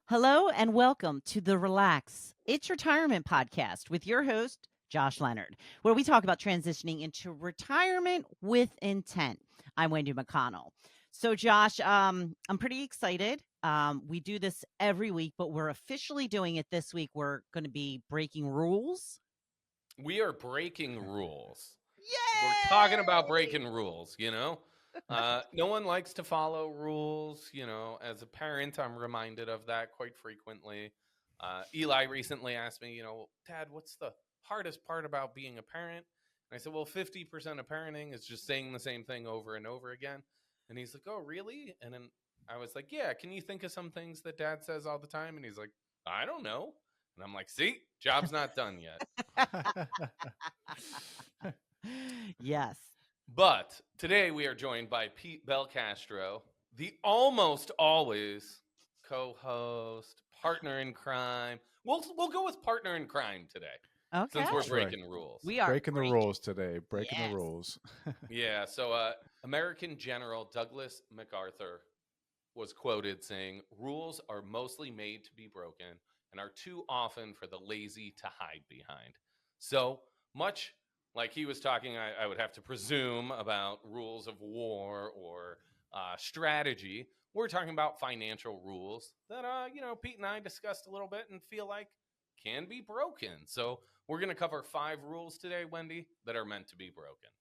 Hello and welcome to the Relax It's Retirement podcast with your host, Josh Leonard, where we talk about transitioning into retirement with intent. I'm Wendy McConnell. So, Josh, I'm pretty excited. We do this every week, but we're officially doing it this week. We're going to be breaking rules. We are breaking rules. We're talking about Yay! breaking rules. No one likes to follow rules. As a parent, I'm reminded of that quite frequently. Eli recently asked me, Dad, what's the hardest part about being a parent? And I said, well, 50% of parenting is just saying the same thing over and over again. And he's like, oh, really? And then I was like, yeah, can you think of some things that dad says all the time? And he's like, I don't know. And I'm like, see, job's not done yet. Yes. But today we are joined by Pete Belcastro, the almost always co-host, partner in crime. We'll go with partner in crime today, since we're Okay. That's right. breaking rules. We are Breaking the breaking. rules today. Breaking the Yes. rules. Yeah. So, American General Douglas MacArthur was quoted saying, "Rules are mostly made to be broken and are too often for the lazy to hide behind." So much like he was talking, I would have to presume about rules of war or strategy. We're talking about financial rules that, Pete and I discussed a little bit and feel like can be broken. So we're going to cover 5 rules today, Wendy, that are meant to be broken.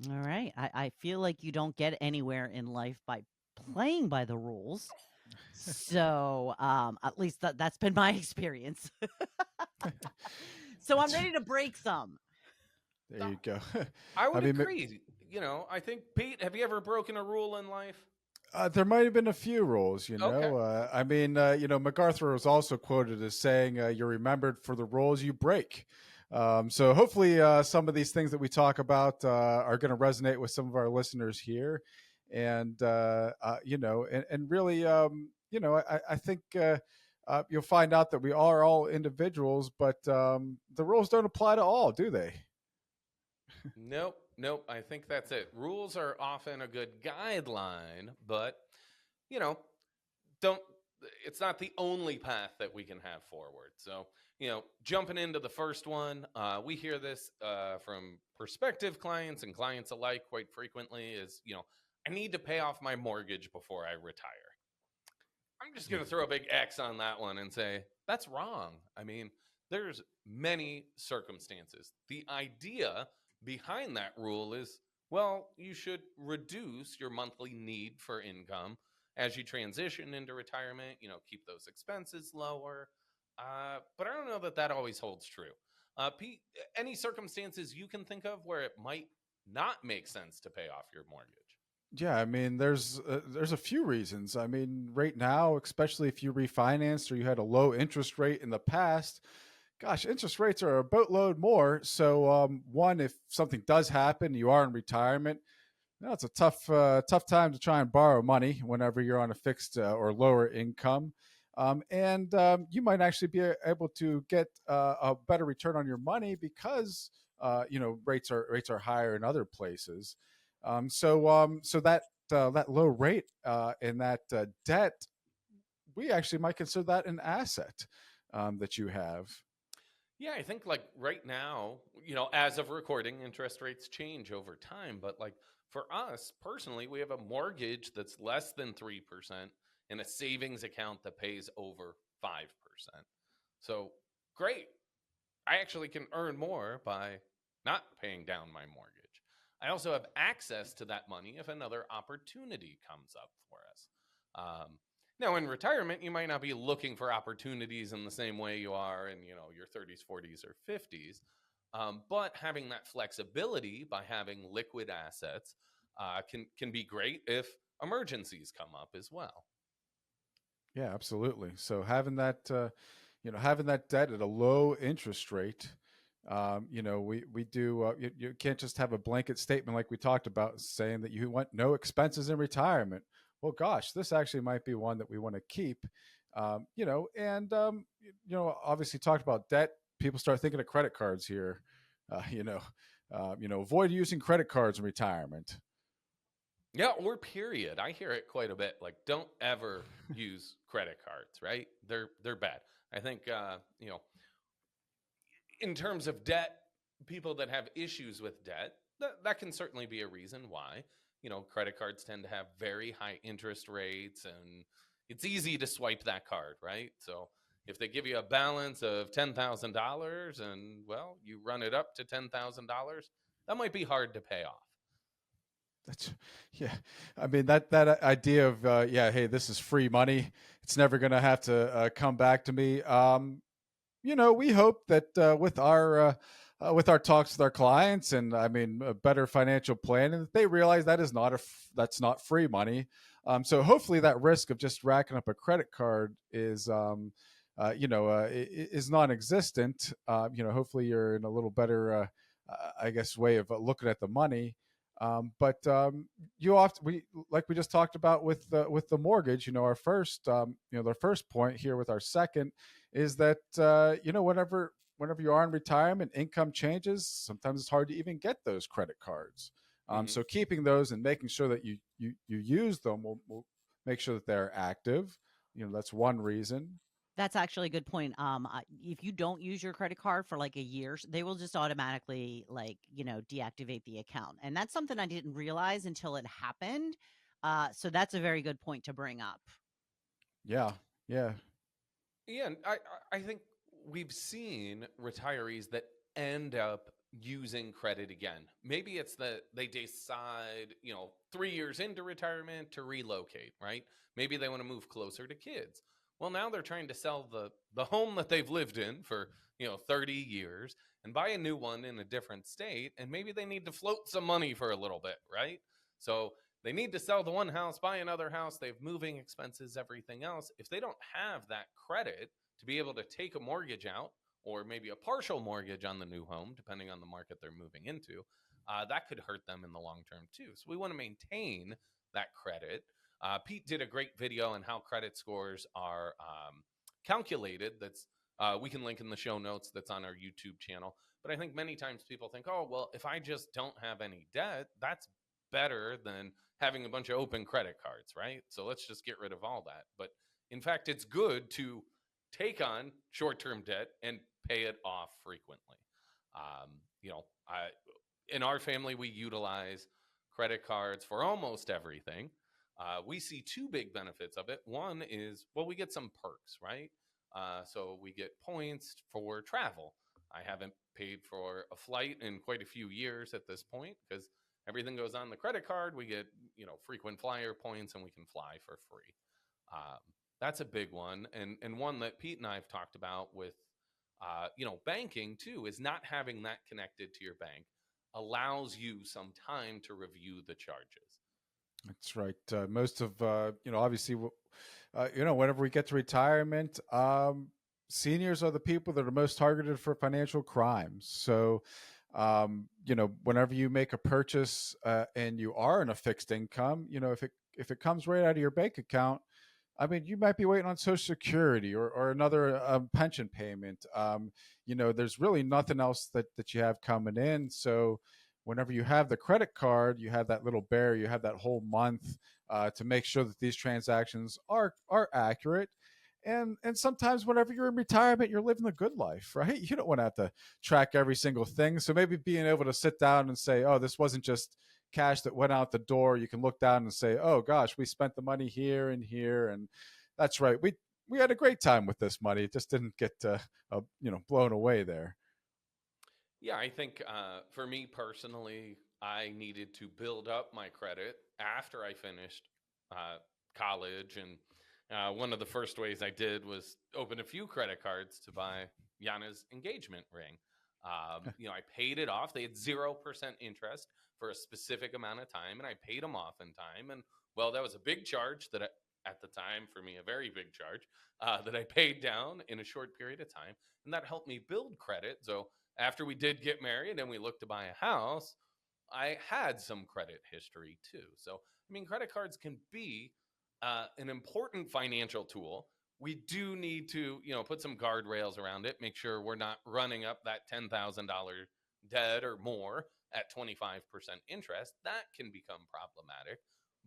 All right. I feel like you don't get anywhere in life by playing by the rules. So at least that's been my experience. So I'm ready to break some. There you go. I I would mean, agree. I think, Pete, have you ever broken a rule in life? there might have been a few rules, Okay. MacArthur was also quoted as saying, "You're remembered for the rules you break." So hopefully, some of these things that we talk about are going to resonate with some of our listeners here, and really, I think. You'll find out that we are all individuals, but the rules don't apply to all, do they? Nope, nope. I think that's it. Rules are often a good guideline, but you know, don't. It's not the only path that we can have forward. So, jumping into the first one, we hear this from prospective clients and clients alike quite frequently. I need to pay off my mortgage before I retire. I'm just going to throw a big X on that one and say that's wrong. I mean, there's many circumstances. The idea behind that rule is, well, you should reduce your monthly need for income as you transition into retirement, keep those expenses lower. But I don't know that that always holds true. Pete, any circumstances you can think of where it might not make sense to pay off your mortgage? Yeah, I mean, there's a few reasons. I mean, right now, especially if you refinanced or you had a low interest rate in the past, gosh, interest rates are a boatload more. So, one, if something does happen, you are in retirement. It's a tough time to try and borrow money whenever you're on a fixed or lower income, and you might actually be able to get a better return on your money because rates are higher in other places. So that low rate and that debt, we actually might consider that an asset that you have. Yeah, I think like right now, as of recording, interest rates change over time. But like for us personally, we have a mortgage that's less than 3% and a savings account that pays over 5%. So great. I actually can earn more by not paying down my mortgage. I also have access to that money if another opportunity comes up for us. Now, in retirement, you might not be looking for opportunities in the same way you are in, your 30s, 40s, or 50s. But having that flexibility by having liquid assets can be great if emergencies come up as well. Yeah, absolutely. So having that debt at a low interest rate, we do. You can't just have a blanket statement like we talked about saying that you want no expenses in retirement. Well, gosh, this actually might be one that we want to keep. Obviously talked about debt. People start thinking of credit cards here. Avoid using credit cards in retirement. Yeah, or period. I hear it quite a bit. Like, don't ever use credit cards, right? They're bad. I think in terms of debt, people that have issues with debt, that can certainly be a reason why. Credit cards tend to have very high interest rates, and it's easy to swipe that card, right? So if they give you a balance of $10,000 and, well, you run it up to $10,000, that might be hard to pay off. That's yeah. I mean that idea of yeah, hey, this is free money. It's never going to have to come back to me. We hope that with our talks with our clients, and I mean better financial planning, that they realize that is not that's not free money. So hopefully that risk of just racking up a credit card is non-existent. Hopefully you're in a little better, I guess, way of looking at the money. But you often we like we just talked about with the mortgage. Our first the first point here with our second is that whenever you are in retirement, income changes. Sometimes it's hard to even get those credit cards. Hmm. So keeping those and making sure that you use them will make sure that they're active. That's one reason. That's actually a good point. If you don't use your credit card for like a year, they will just automatically deactivate the account. And that's something I didn't realize until it happened. So that's a very good point to bring up. Yeah, yeah, Yeah, and I think we've seen retirees that end up using credit again. Maybe it's that they decide, 3 years into retirement to relocate, right? Maybe they want to move closer to kids. Well, now they're trying to sell the home that they've lived in for, 30 years and buy a new one in a different state, and maybe they need to float some money for a little bit, right? So they need to sell the one house, buy another house. They have moving expenses, everything else. If they don't have that credit to be able to take a mortgage out, or maybe a partial mortgage on the new home, depending on the market they're moving into, that could hurt them in the long term too. So we want to maintain that credit. Pete did a great video on how credit scores are calculated. We can link in the show notes. That's on our YouTube channel. But I think many times people think, oh, well, if I just don't have any debt, that's better than having a bunch of open credit cards, right? So let's just get rid of all that. But in fact, it's good to take on short-term debt and pay it off frequently. Um, you know, I, in our family, we utilize credit cards for almost everything. We see two big benefits of it. One is, well, we get some perks, right? So we get points for travel. I haven't paid for a flight in quite a few years at this point because everything goes on the credit card. We get, frequent flyer points, and we can fly for free. Um, that's a big one, and one that Pete and I have talked about with, banking too, is not having that connected to your bank allows you some time to review the charges. that's right. Most of obviously, whenever we get to retirement, seniors are the people that are most targeted for financial crimes. So, whenever you make a purchase and you are in a fixed income, if it comes right out of your bank account, I mean, you might be waiting on Social Security or another pension payment. There's really nothing else that you have coming in. So whenever you have the credit card, you have that little barrier, you have that whole month to make sure that these transactions are accurate. And sometimes whenever you're in retirement, you're living the good life, right? You don't want to have to track every single thing. So maybe being able to sit down and say, oh, this wasn't just cash that went out the door. You can look down and say, oh gosh, we spent the money here and here, and that's right. We had a great time with this money. It just didn't get blown away there. Yeah, I think for me personally, I needed to build up my credit after I finished college. And one of the first ways I did was open a few credit cards to buy Yana's engagement ring. I paid it off. They had 0% interest for a specific amount of time, and I paid them off in time. And well, that was a big charge at the time, for me, a very big charge that I paid down in a short period of time. And that helped me build credit. So after we did get married and we looked to buy a house, I had some credit history too. So, I mean, credit cards can be an important financial tool. We do need to, put some guardrails around it, make sure we're not running up that $10,000 debt or more at 25% interest. That can become problematic.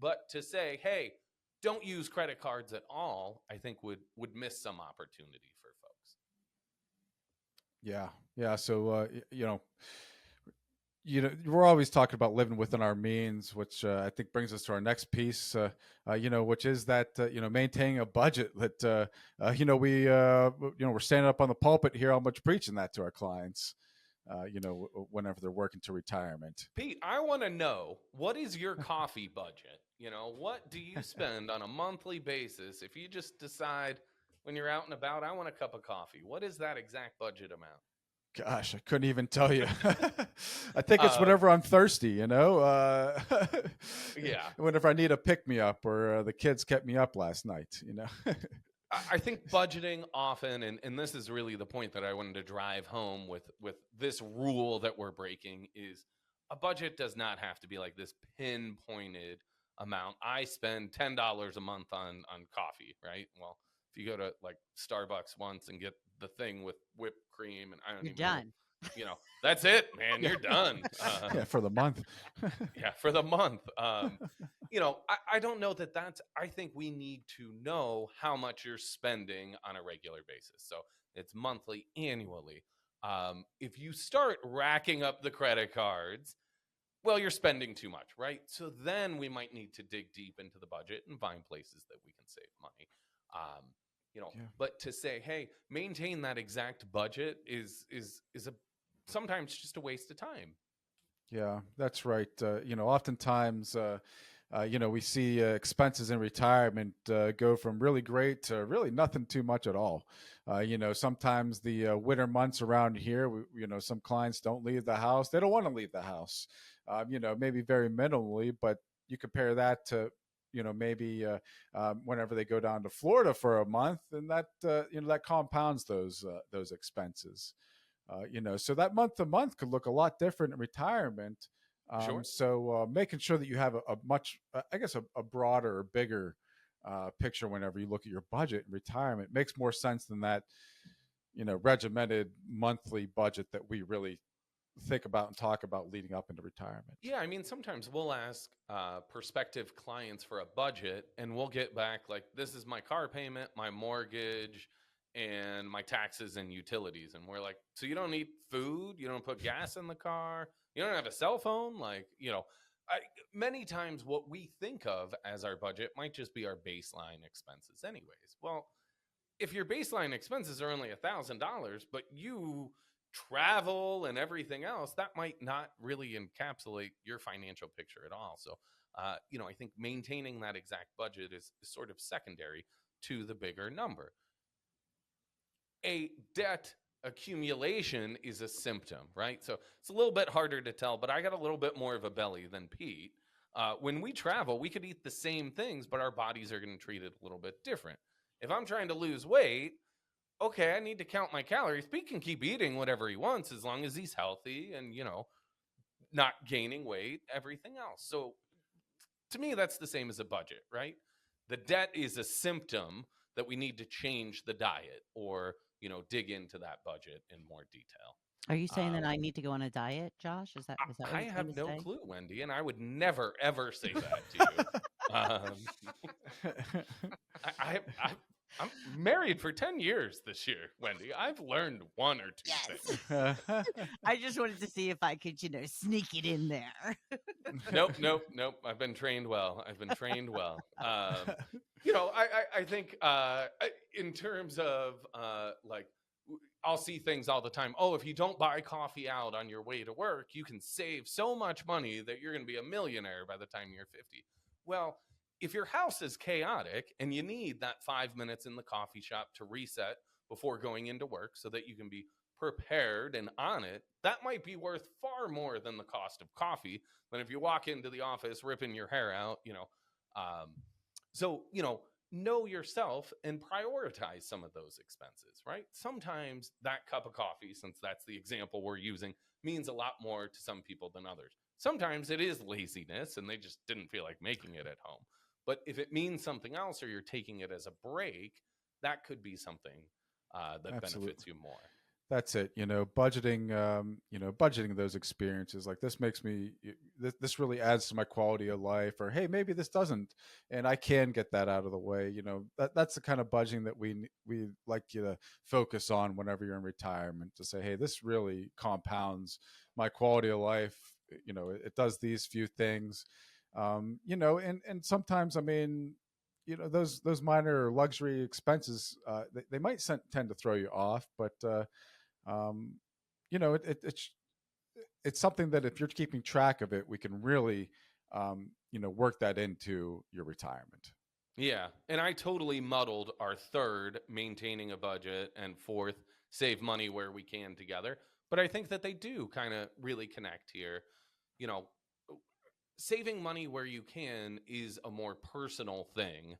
But to say, hey, don't use credit cards at all, I think would miss some opportunity for folks. Yeah. So we're always talking about living within our means, which I think brings us to our next piece, which is that maintaining a budget that we're standing up on the pulpit here, how much preaching that to our clients, whenever they're working to retirement. Pete, I want to know, what is your coffee budget? What do you spend on a monthly basis if you just decide when you're out and about, I want a cup of coffee? What is that exact budget amount? Gosh, I couldn't even tell you. I think it's whenever I'm thirsty, Yeah. Whenever I need a pick me up, or the kids kept me up last night, I think budgeting often, and this is really the point that I wanted to drive home with this rule that we're breaking, is a budget does not have to be like this pinpointed amount. I spend $10 a month on coffee, right? Well, if you go to like Starbucks once and get the thing with whipped cream, and I don't You're even done. know, that's it, man. You're done. Yeah, for the month. Yeah, for the month. I don't know that's, I think we need to know how much you're spending on a regular basis. So it's monthly, annually. If you start racking up the credit cards, well, you're spending too much, right? So then we might need to dig deep into the budget and find places that we can save money. But to say, hey, maintain that exact budget is sometimes just a waste of time. Yeah, that's right. Oftentimes, we see expenses in retirement go from really great to really nothing too much at all. Sometimes the winter months around here, some clients don't leave the house. They don't want to leave the house, maybe very minimally, but you compare that to, maybe whenever they go down to Florida for a month, and that, that compounds those expenses. So that month to month could look a lot different in retirement. Sure. So making sure that you have a much, a broader or bigger picture whenever you look at your budget in retirement makes more sense than that, regimented monthly budget that we really think about and talk about leading up into retirement. Yeah, I mean, sometimes we'll ask prospective clients for a budget, and we'll get back like, this is my car payment, my mortgage, and my taxes and utilities. And we're like, so you don't eat food? You don't put gas in the car? You don't have a cell phone? Like, many times what we think of as our budget might just be our baseline expenses anyways. Well, if your baseline expenses are only $1,000, but you travel and everything else, that might not really encapsulate your financial picture at all. So, I think maintaining that exact budget is sort of secondary to the bigger number. A debt accumulation is a symptom, right? So it's a little bit harder to tell, but I got a little bit more of a belly than Pete. When we travel, we could eat the same things, but our bodies are going to treat it a little bit different. If I'm trying to lose weight, okay, I need to count my calories. Pete can keep eating whatever he wants as long as he's healthy and, not gaining weight, everything else. So to me, that's the same as a budget, right? The debt is a symptom that we need to change the diet or, dig into that budget in more detail. Are you saying that I need to go on a diet, Josh? Is that what I you're have trying to no say? clue, Wendy, and I would never, ever say that to you. I'm married for 10 years this year, Wendy. I've learned one or two things. I just wanted to see if I could, sneak it in there. Nope. I've been trained well. I think in terms of I'll see things all the time. Oh, if you don't buy coffee out on your way to work, you can save so much money that you're going to be a millionaire by the time you're 50. Well, if your house is chaotic and you need that 5 minutes in the coffee shop to reset before going into work so that you can be prepared and on it, that might be worth far more than the cost of coffee than if you walk into the office ripping your hair out, So, know yourself and prioritize some of those expenses, right? Sometimes that cup of coffee, since that's the example we're using, means a lot more to some people than others. Sometimes it is laziness and they just didn't feel like making it at home. But if it means something else or you're taking it as a break, that could be something that Absolutely. benefits you more. That's it. Budgeting those experiences like this makes me, this really adds to my quality of life, or, hey, maybe this doesn't, and I can get that out of the way. That's the kind of budgeting that we like you to focus on whenever you're in retirement, to say, hey, this really compounds my quality of life. It does these few things. And sometimes, I mean, those minor luxury expenses, they might tend to throw you off, but um, it's something that, if you're keeping track of it, we can really work that into your retirement. Yeah, and I totally muddled our third, maintaining a budget, and fourth, save money where we can together. But I think that they do kind of really connect here. You know, saving money where you can is a more personal thing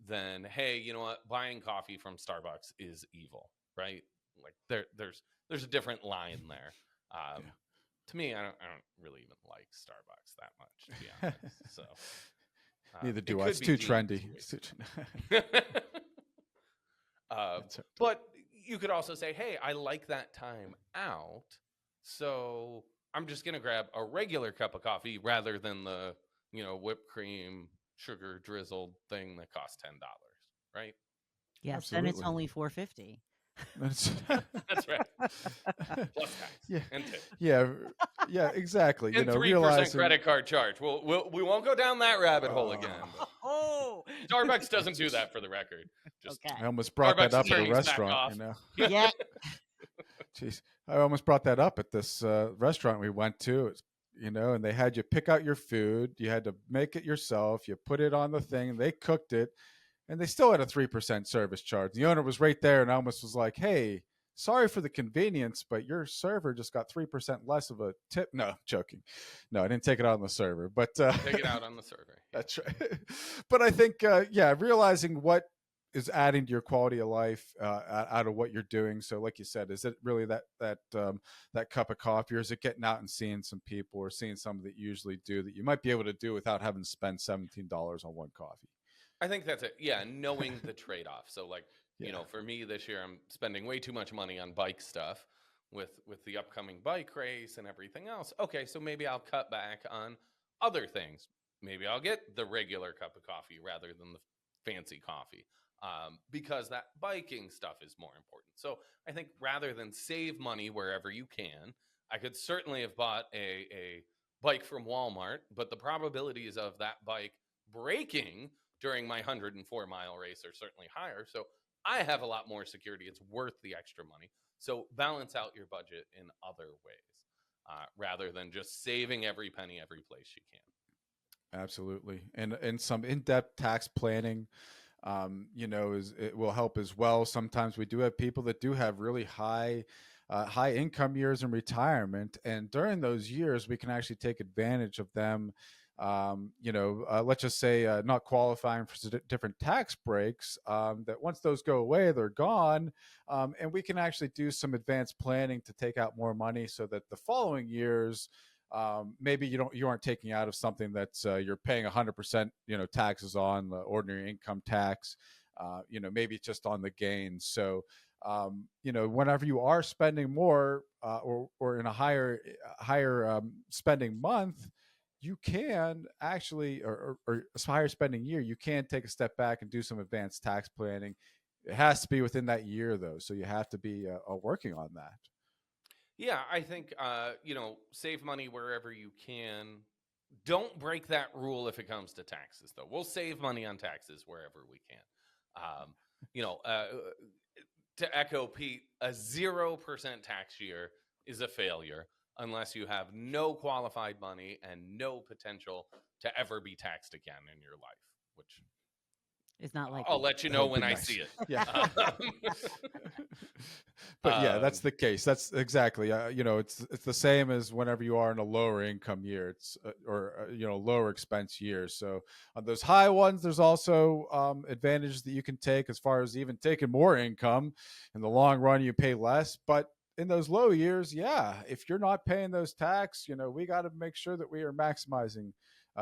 than, hey, you know what, buying coffee from Starbucks is evil, right? Like there's a different line there. Yeah. To me, I don't really even like Starbucks that much, to be honest. So Neither it do I. could It's be too deemed trendy. but you could also say, hey, I like that time out, so I'm just gonna grab a regular cup of coffee rather than the whipped cream sugar drizzled thing that costs $10, right? Yes, then it's Absolutely. only $4.50. That's right. Plus tax Yeah. and tip. Yeah, exactly. And 3% realizing credit card charge. We won't go down that rabbit hole again. But Oh, Starbucks doesn't do that, for the record. Just okay. I almost brought that Starbucks up at a turns back restaurant. off. Yeah. Jeez, I almost brought that up at this restaurant we went to. And they had you pick out your food. You had to make it yourself. You put it on the thing. They cooked it, and they still had a 3% service charge. The owner was right there, and I almost was like, "Hey, sorry for the convenience, but your server just got 3% less of a tip." No, joking. No, I didn't take it out on the server, but Take it out on the server. Yeah. that's right. But I think, realizing what is adding to your quality of life out of what you're doing. So, like you said, is it really that cup of coffee, or is it getting out and seeing some people, or seeing something that you usually do that you might be able to do without having to spend $17 on one coffee? I think that's it. Yeah, knowing the trade-off. So, like, Yeah. for me this year, I'm spending way too much money on bike stuff with the upcoming bike race and everything else. Okay, so maybe I'll cut back on other things. Maybe I'll get the regular cup of coffee rather than the fancy coffee, because that biking stuff is more important. So I think, rather than save money wherever you can, I could certainly have bought a bike from Walmart, but the probabilities of that bike breaking during my 104-mile race are certainly higher. So I have a lot more security. It's worth the extra money. So balance out your budget in other ways, rather than just saving every penny every place you can. Absolutely. And some in-depth tax planning, it will help as well. Sometimes we do have people that do have really high income years in retirement, and during those years we can actually take advantage of them. Let's just say not qualifying for different tax breaks, that once those go away, they're gone. And we can actually do some advanced planning to take out more money, so that the following years, maybe you aren't taking out of something that's you're paying 100% taxes on, the ordinary income tax. Maybe it's just on the gains. So whenever you are spending more, or in a higher spending month, you can actually, or a higher spending year, you can take a step back and do some advanced tax planning. It has to be within that year, though, so you have to be working on that. Yeah, I think, save money wherever you can. Don't break that rule if it comes to taxes, though. We'll save money on taxes wherever we can. To echo Pete, a 0% tax year is a failure unless you have no qualified money and no potential to ever be taxed again in your life, which It's not like I'll let you know when I see it. Yeah. But yeah, that's the case. That's exactly. It's the same as whenever you are in a lower income year. It's or lower expense years. So on those high ones, there's also advantages that you can take, as far as even taking more income. In the long run, you pay less. But in those low years, yeah, if you're not paying those tax, we got to make sure that we are maximizing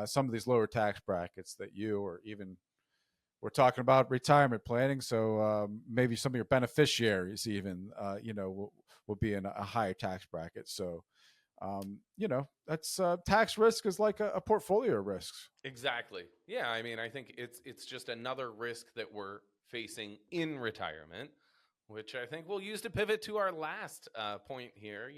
some of these lower tax brackets that you, or even we're talking about retirement planning. So maybe some of your beneficiaries even, will be in a higher tax bracket. So, that's tax risk is like a portfolio risk. Exactly. Yeah, I mean, I think it's just another risk that we're facing in retirement, which I think we'll use to pivot to our last point here.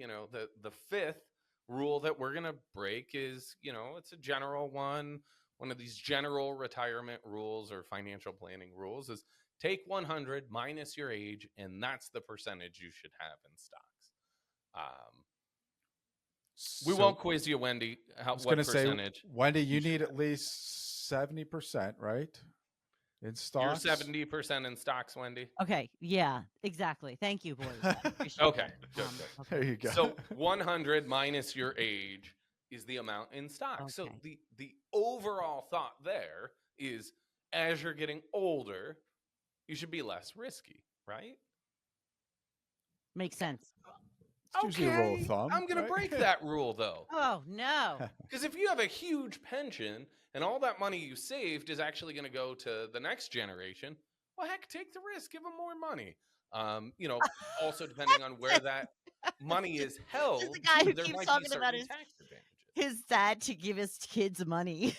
The fifth rule that we're gonna break is, it's a general one. One of these general retirement rules or financial planning rules is take 100 minus your age, and that's the percentage you should have in stocks. We So won't quiz you, Wendy. I was going What to say, percentage Wendy, you you should need have? at least 70%, right? In You're stocks. 70% in stocks, Wendy. Okay. Yeah, exactly. Thank you, boys. I appreciate Okay, that. good, good. There Okay. you go. So 100 minus your age is the amount in stocks. So Okay. the overall thought there is, as you're getting older, you should be less risky, right? Makes sense. It's usually a rule of Okay, thumb, I'm gonna right? break that rule though, Oh, no. because if you have a huge pension and all that money you saved is actually going to go to the next generation, well, heck, take the risk, give them more money. Also depending on where that money is This is the held, guy too, who there keeps might be talking about certain tax advantages. his dad to give his kids money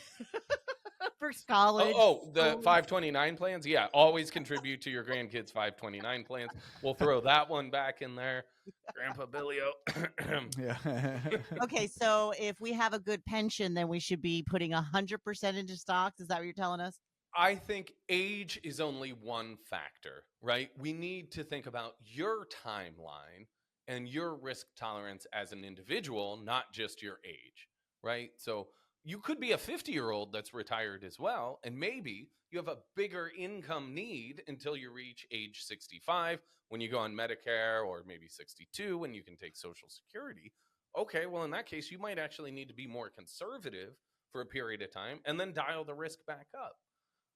for college. The school. 529 plans, yeah, always contribute to your grandkids' 529 plans. We'll throw that one back in there, Grandpa Billio. Yeah. Okay, so if we have a good pension, then we should be putting 100% into stocks. Is that what you're telling us? I think age is only one factor, right? We need to think about your timeline and your risk tolerance as an individual, not just your age, right? So you could be a 50-year-old that's retired as well, and maybe you have a bigger income need until you reach age 65 when you go on Medicare, or maybe 62 when you can take Social Security. Okay, well, in that case, you might actually need to be more conservative for a period of time and then dial the risk back up.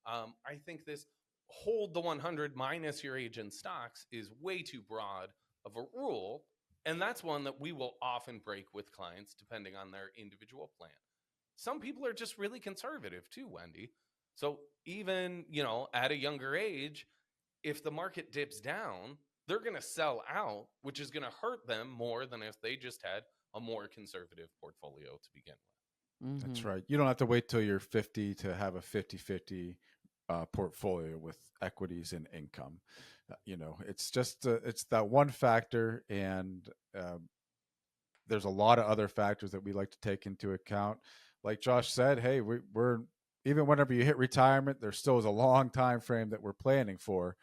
I think this hold the 100 minus your age in stocks is way too broad of a rule. And that's one that we will often break with clients depending on their individual plan. Some people are just really conservative too, Wendy. So even, at a younger age, if the market dips down, they're going to sell out, which is going to hurt them more than if they just had a more conservative portfolio to begin with. That's Mm-hmm. right. You don't have to wait till you're 50 to have a 50-50 portfolio with equities and income. It's just it's that one factor, and there's a lot of other factors that we like to take into account. Like Josh said, hey, we're even whenever you hit retirement, there still is a long time frame that we're planning for.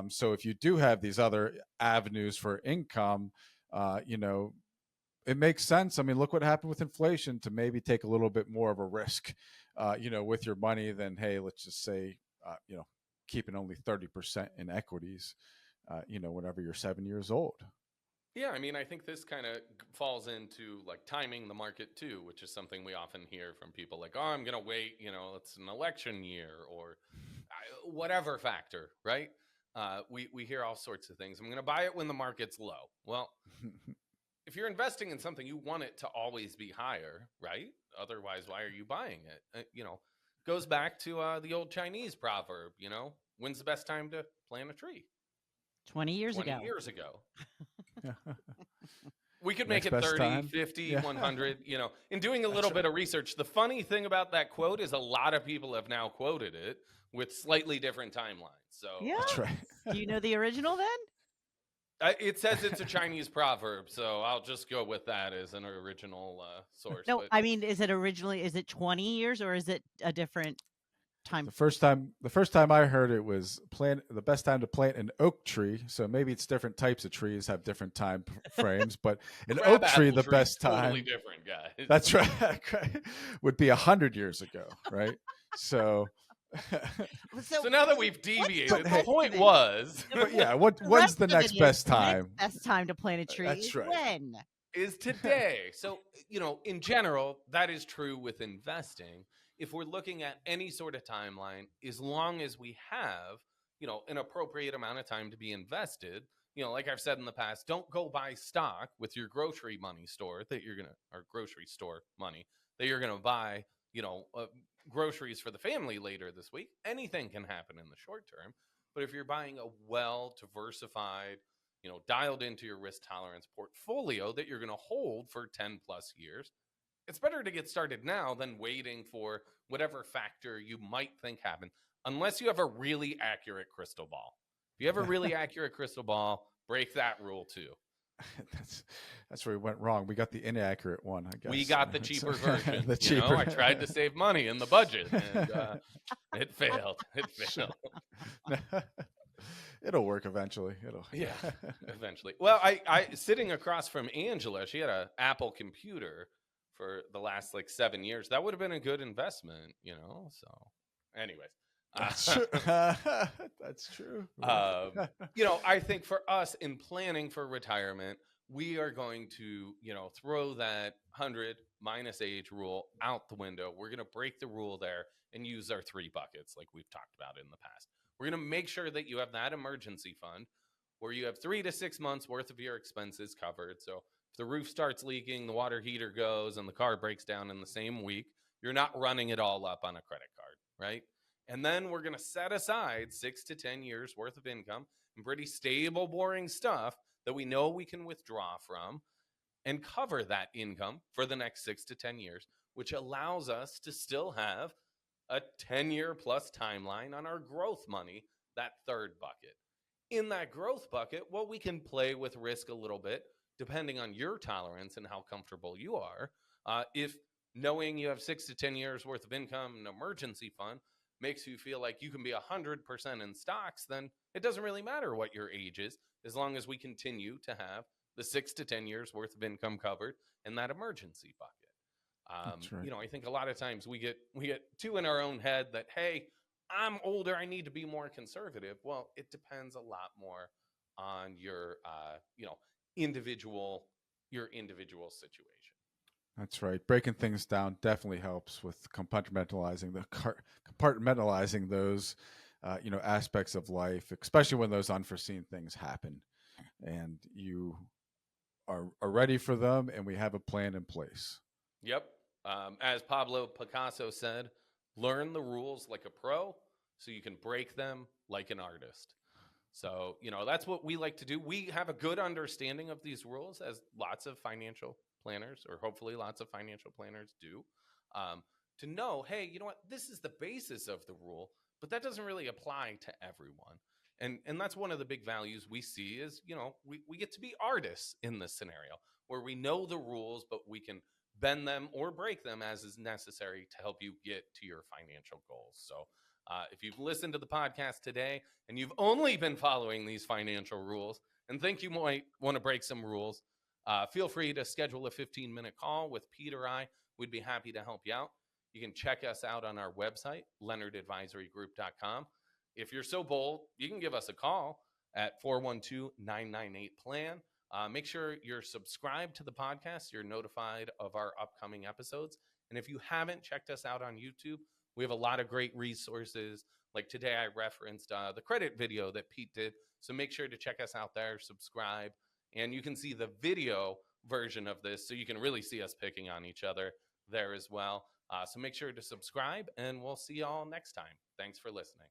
So if you do have these other avenues for income, it makes sense. I mean, look what happened with inflation, to maybe take a little bit more of a risk, with your money than, hey, let's just say, keeping only 30% in equities, whenever you're 7 years old. Yeah, I mean, I think this kind of falls into like timing the market too, which is something we often hear from people like, oh, I'm going to wait, it's an election year, or whatever factor, right? We hear all sorts of things. I'm going to buy it when the market's low. Well, if you're investing in something, you want it to always be higher, right? Otherwise, why are you buying it? Goes back to the old Chinese proverb, when's the best time to plant a tree? 20 years 20 ago. years ago. We could Next make it best 30, time. 50, Yeah. 100, In doing a little bit of research, the funny thing about that quote is a lot of people have now quoted it with slightly different timelines. So Yeah. That's right. Do you know the original then? it says it's a Chinese proverb, so I'll just go with that as an original source. No, But I mean, is it 20 years or is it a different time? The first time I heard it was the best time to plant an oak tree. So maybe it's different types of trees have different time frames, but an oak tree, crabapple the tree is best time. totally different, guys. That's right. Would be 100 years ago, right? So, So now that we've deviated, the rest point of it? was but yeah, when's rest the of next it is best the next time? best time to plant a tree That's is right. when? is today. So, in general, that is true with investing. If we're looking at any sort of timeline, as long as we have, an appropriate amount of time to be invested, like I've said in the past, don't go buy stock with your grocery money store that you're going to, or grocery store money that you're going to buy, groceries for the family later this week, anything can happen in the short term. But if you're buying a well diversified, dialed into your risk tolerance portfolio that you're going to hold for 10 plus years, it's better to get started now than waiting for whatever factor you might think happen, unless you have a really accurate crystal ball. If you have a really accurate crystal ball, break that rule too. That's where we went wrong. We got the inaccurate one, I guess. We got the cheaper version. The cheaper. I tried to save money in the budget, and it failed. It failed. It'll work eventually. Yeah, eventually. Well, I sitting across from Angela, she had an Apple computer for the last 7 years. That would have been a good investment, So, anyways. That's true. That's true. I think for us in planning for retirement, we are going to, throw that 100 minus age rule out the window. We're going to break the rule there and use our 3 buckets like we've talked about in the past. We're going to make sure that you have that emergency fund where you have 3 to 6 months worth of your expenses covered. So if the roof starts leaking, the water heater goes, and the car breaks down in the same week, you're not running it all up on a credit card, right? And then we're going to set aside 6 to 10 years worth of income and pretty stable, boring stuff that we know we can withdraw from and cover that income for the next 6 to 10 years, which allows us to still have a 10-year plus timeline on our growth money, that third bucket. In that growth bucket, well, we can play with risk a little bit, depending on your tolerance and how comfortable you are. If knowing you have 6 to 10 years worth of income, an emergency fund, makes you feel like you can be 100% in stocks, then it doesn't really matter what your age is, as long as we continue to have the 6 to 10 years worth of income covered in that emergency bucket. That's right. I think a lot of times we get too in our own head that, hey, I'm older, I need to be more conservative. Well, it depends a lot more on your individual situation. That's right. Breaking things down definitely helps with compartmentalizing those, aspects of life, especially when those unforeseen things happen, and you are ready for them, and we have a plan in place. Yep. As Pablo Picasso said, learn the rules like a pro so you can break them like an artist. So, that's what we like to do. We have a good understanding of these rules, as lots of financial planners, or hopefully lots of financial planners do, to know, hey, you know what, this is the basis of the rule, but that doesn't really apply to everyone. And that's one of the big values we see is, we get to be artists in this scenario where we know the rules, but we can bend them or break them as is necessary to help you get to your financial goals. So if you've listened to the podcast today and you've only been following these financial rules and think you might want to break some rules, feel free to schedule a 15-minute call with Pete or I. We'd be happy to help you out. You can check us out on our website, leonardadvisorygroup.com. If you're so bold, you can give us a call at 412-998-PLAN. Make sure you're subscribed to the podcast. You're notified of our upcoming episodes. And if you haven't checked us out on YouTube, we have a lot of great resources. Like today, I referenced the credit video that Pete did. So make sure to check us out there, subscribe, and you can see the video version of this. So you can really see us picking on each other there as well. So make sure to subscribe, and we'll see y'all next time. Thanks for listening.